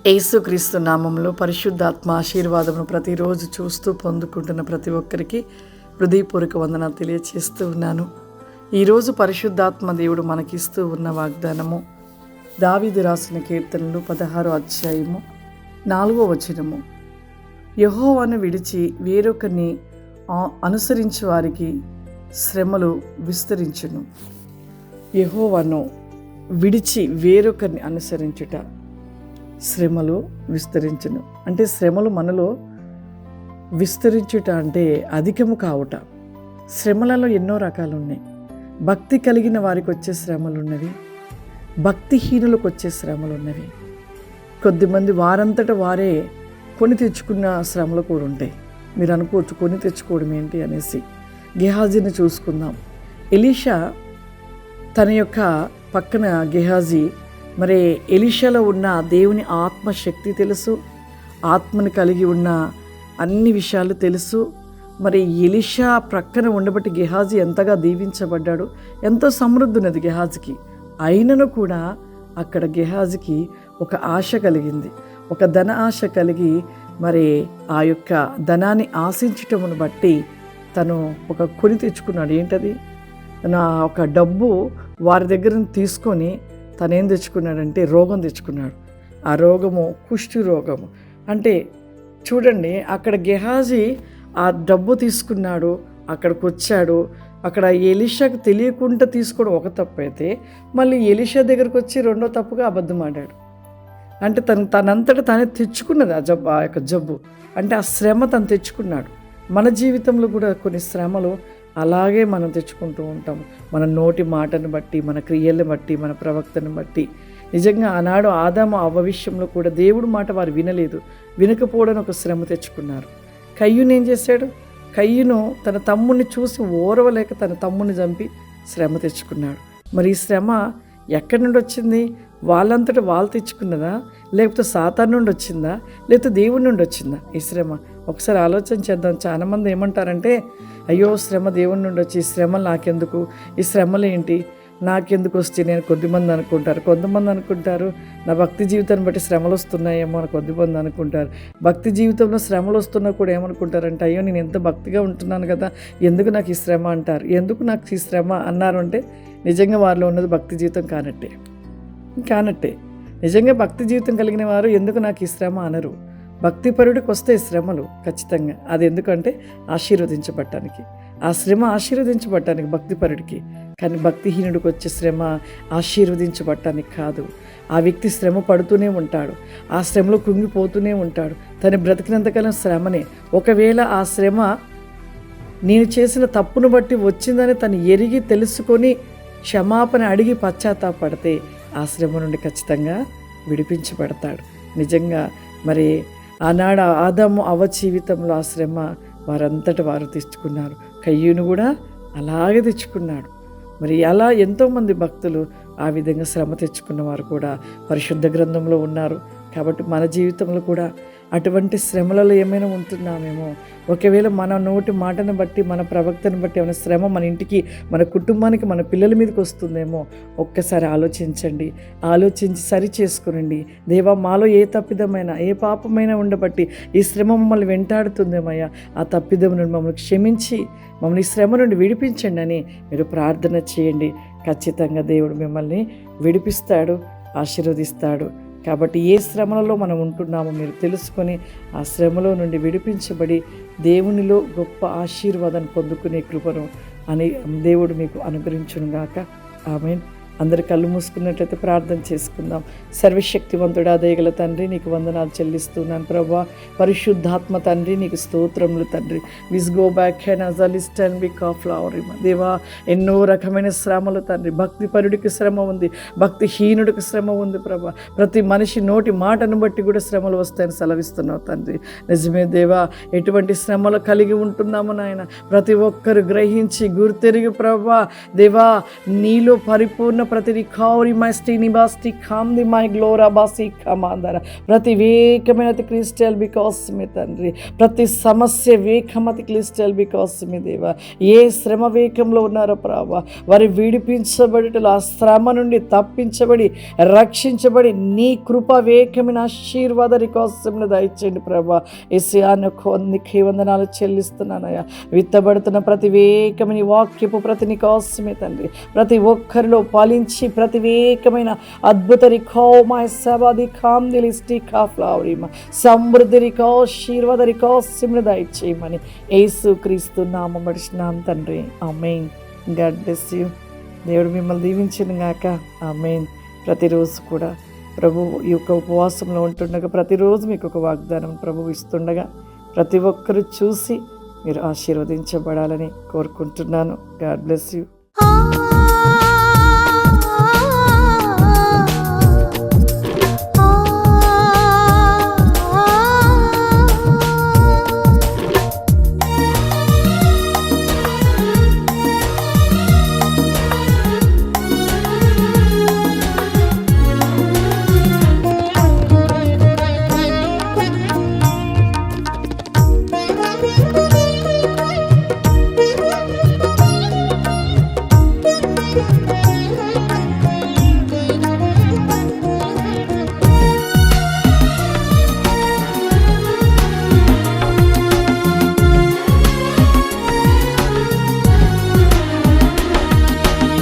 యేసుక్రీస్తు నామంలో పరిశుద్ధాత్మ ఆశీర్వాదమును ప్రతిరోజు చూస్తూ పొందుకుంటున్న ప్రతి ఒక్కరికి హృదయపూర్వక వందనాలు తెలియచేస్తూ ఉన్నాను. ఈరోజు పరిశుద్ధాత్మ దేవుడు మనకిస్తూ ఉన్న వాగ్దానము దావీదు రాసిన కీర్తనలు 16వ అధ్యాయము 4వ వచనము. యెహోవాను విడిచి వేరొకరిని అనుసరించు వారికి శ్రమలు విస్తరించును. యెహోవాను విడిచి వేరొకరిని అనుసరించుట శ్రమలు విస్తరించును. అంటే శ్రమలు మనలో విస్తరించుట అంటే అధికము కావుట. శ్రమలలో ఎన్నో రకాలు ఉన్నాయి. భక్తి కలిగిన వారికి వచ్చే శ్రమలు ఉన్నవి, భక్తిహీనులకు వచ్చే శ్రమలు ఉన్నవి. కొద్దిమంది వారంతట వారే కొని తెచ్చుకున్న శ్రమలు కూడా ఉంటాయి. మీరు అనుకోవచ్చు కొని తెచ్చుకోవడం ఏంటి అనేసి. గెహాజీని చూసుకుందాం. ఎలీషా తన యొక్క పక్కన గెహాజీ, మరి ఎలీషాలో ఉన్న దేవుని ఆత్మశక్తి తెలుసు, ఆత్మని కలిగి ఉన్న అన్ని విషయాలు తెలుసు. మరి ఎలీషా ప్రక్కన ఉండబట్టి గెహాజీ ఎంతగా దీవించబడ్డాడు, ఎంతో సమృద్ధి ఉన్నది గెహాజీకి. అయినను కూడా అక్కడ గెహాజీకి ఒక ఆశ కలిగింది, ఒక ధన ఆశ కలిగి మరి ఆ యొక్క ధనాన్ని ఆశించటమును బట్టి తను ఒక కొని తెచ్చుకున్నాడు. ఏంటది? తన ఒక డబ్బు వారి దగ్గర తీసుకొని తనేం తెచ్చుకున్నాడంటే రోగం తెచ్చుకున్నాడు. ఆ రోగము కుష్టి రోగము. అంటే చూడండి, అక్కడ గెహాజీ ఆ డబ్బు తీసుకున్నాడు, అక్కడికి వచ్చాడు. అక్కడ ఎలీషాకు తెలియకుండా తీసుకోవడం ఒక తప్పు అయితే, మళ్ళీ ఎలీషా దగ్గరకు వచ్చి రెండో తప్పుగా అబద్ధం ఆడాడు. అంటే తనంతట తానే తెచ్చుకున్నది ఆ యొక్క జబ్బు. అంటే ఆ శ్రమ తను తెచ్చుకున్నాడు. మన జీవితంలో కూడా కొన్ని శ్రమలు అలాగే మనం తెచ్చుకుంటూ ఉంటాం. మన నోటి మాటను బట్టి, మన క్రియలను బట్టి, మన ప్రవక్తను బట్టి. నిజంగా ఆనాడు ఆదాము అవ్వ విషయంలో కూడా దేవుడు మాట వారు వినలేదు. వినకపోవడానికి ఒక శ్రమ తెచ్చుకున్నారు. కయ్యూను ఏం చేశాడు? కయ్యూను తన తమ్ముడిని చూసి ఓర్వలేక తన తమ్ముడిని చంపి శ్రమ తెచ్చుకున్నాడు. మరి ఈ శ్రమ ఎక్కడి నుండి వచ్చింది? వాళ్ళంతటా వాళ్ళు తెచ్చుకున్నదా, లేకపోతే సాతాను నుండి వచ్చిందా, లేకపోతే దేవుడి నుండి వచ్చిందా ఈ శ్రమ? ఒకసారి ఆలోచన చేద్దాం. చాలామంది ఏమంటారంటే, అయ్యో శ్రమ దేవుడి నుండి వచ్చి, ఈ శ్రమలు నాకెందుకు, ఈ శ్రమలు ఏంటి నాకెందుకు వస్తే నేను కొంతమంది అనుకుంటారు నా భక్తి జీవితాన్ని బట్టి శ్రమలు వస్తున్నాయేమో అని కొంతమంది అనుకుంటారు. భక్తి జీవితంలో శ్రమలు వస్తున్నా కూడా ఏమనుకుంటారంటే, అయ్యో నేను ఎంత భక్తిగా ఉంటున్నాను కదా, ఎందుకు నాకు ఈ శ్రమ అంటారు. ఎందుకు నాకు ఈ శ్రమ అన్నారు అంటే నిజంగా వారిలో ఉన్నది భక్తి జీవితం కానట్టే. నిజంగా భక్తి జీవితం కలిగిన వారు ఎందుకు నాకు ఈ శ్రమ అనరు. భక్తిపరుడికి వస్తే శ్రమలు ఖచ్చితంగా. అది ఎందుకంటే ఆశీర్వదించబడటానికి, ఆ శ్రమ ఆశీర్వదించబడటానికి భక్తిపరుడికి. కానీ భక్తిహీనుడికి వచ్చే శ్రమ ఆశీర్వదించబడటానికి కాదు. ఆ వ్యక్తి శ్రమ పడుతూనే ఉంటాడు, ఆ శ్రమలో కృంగిపోతూనే ఉంటాడు. తను బ్రతికినంతకాలం శ్రమనే. ఒకవేళ ఆ శ్రమ నేను చేసిన తప్పును బట్టి వచ్చిందని తను ఎరిగి తెలుసుకొని క్షమాపణ అడిగి పశ్చాత్తాపడితే ఆ శ్రమ నుండి ఖచ్చితంగా విడిపించబడతాడు. నిజంగా మరి ఆనాడు ఆదాము అవ్వ జీవితంలో ఆ శ్రమ వారంతట వారు తెచ్చుకున్నారు. కయ్యూను కూడా అలాగే తెచ్చుకున్నాడు. మరి అలా ఎంతోమంది భక్తులు ఆ విధంగా శ్రమ తెచ్చుకున్న వారు కూడా పరిశుద్ధ గ్రంథంలో ఉన్నారు. కాబట్టి మన జీవితంలో కూడా అటువంటి శ్రమలలో ఏమైనా ఉంటున్నామేమో. ఒకవేళ మన నోటి మాటను బట్టి, మన ప్రవక్తను బట్టి ఏమైనా శ్రమ మన ఇంటికి, మన కుటుంబానికి, మన పిల్లల మీదకి వస్తుందేమో ఒక్కసారి ఆలోచించి సరి చేసుకునండి. దేవా, మాలో ఏ తప్పిదమైనా, ఏ పాపమైనా ఉండబట్టి ఈ శ్రమ మమ్మల్ని వెంటాడుతుందేమయ్యా, ఆ తప్పిదం నుండి మమ్మల్ని క్షమించి మమ్మల్ని ఈ శ్రమ నుండి విడిపించండి అని మీరు ప్రార్థన చేయండి. ఖచ్చితంగా దేవుడు మిమ్మల్ని విడిపిస్తాడు, ఆశీర్వదిస్తాడు. కాబట్టి ఏ శ్రమలలో మనం ఉంటున్నామో మీరు తెలుసుకొని ఆ శ్రమలో నుండి విడిపించబడి దేవునిలో గొప్ప ఆశీర్వాదాన్ని పొందుకునే కృపను అని దేవుడు మీకు అనుగ్రహించునుగాక. ఆమేన్. అందరి కళ్ళు మూసుకున్నట్లయితే ప్రార్థన చేసుకుందాం. సర్వశక్తివంతుడా, దయగల తండ్రి, నీకు వందనాలు చెల్లిస్తున్నాను ప్రభా. పరిశుద్ధాత్మ తండ్రి, నీకు స్తోత్రములు తండ్రి. విస్ గో బ్యాక్ అండ్ అస్ అ లిస్ట్ అండ్ బిక్ ఆఫ్ ఫ్లవరిమ దేవా, ఎన్నో రకమైన శ్రమలు తండ్రి. భక్తిపరుడికి శ్రమ ఉంది, భక్తిహీనుడికి శ్రమ ఉంది ప్రభా. ప్రతి మనిషి నోటి మాటను బట్టి కూడా శ్రమలు వస్తాయని సెలవిస్తున్నావు తండ్రి. నిజమే దేవా, ఎటువంటి శ్రమలు కలిగి ఉంటున్నాము నాయన ప్రతి ఒక్కరు గ్రహించి గుర్తెరిగి ప్రభా దేవా, నీలో పరిపూర్ణ ప్రతి రికవరీ మై స్టీనిబాస్టి కామ్ది మై గ్లోరా బాసి కమాందర ప్రతి వేకమైన క్రిస్టల్ బికాస్ మీ తండ్రి, ప్రతి సమస్య వేకమతి క్రిస్టల్ బికాస్ మీ దేవా. ఏ శ్రమ వేకంలో ఉన్నారో ప్రభా, వారి విడిపించబడిటలు ఆ శ్రమ నుండి తప్పించబడి రక్షించబడి నీ కృప వేకమైన ఆశీర్వాద రికాసం దయచేయండి ప్రభా. యేసయ్యా నీకే వందనాలు చెల్లిస్తున్నానయ్యా. విత్తబడుతున్న ప్రతి వేకమైన వాక్యపు ప్రతి నికాసమే తండ్రి, ప్రతి ఒక్కరిలో ఫలించి ప్రతి వేకమైన అద్భుత రికామా సబాది కామ్ది లిస్టికా ఫ్లవరిమా సమృద్ధి రికాశీర్వాద రికాసిమ్ను దయచేయమని యేసు క్రీస్తు నామమున అడిగినాం తండ్రి. ఆమేన్. God bless you. దేవుడు మిమ్మల్ని దీవించును గాక. ఆమేన్. ప్రతిరోజు కూడా ప్రభు ఈ యొక్క ఉపవాసంలో ఉంటుండగా ప్రతిరోజు మీకు ఒక వాగ్దానం ప్రభు ఇస్తుండగా ప్రతి ఒక్కరు చూసి మీరు ఆశీర్వదించబడాలని కోరుకుంటున్నాను. God bless you.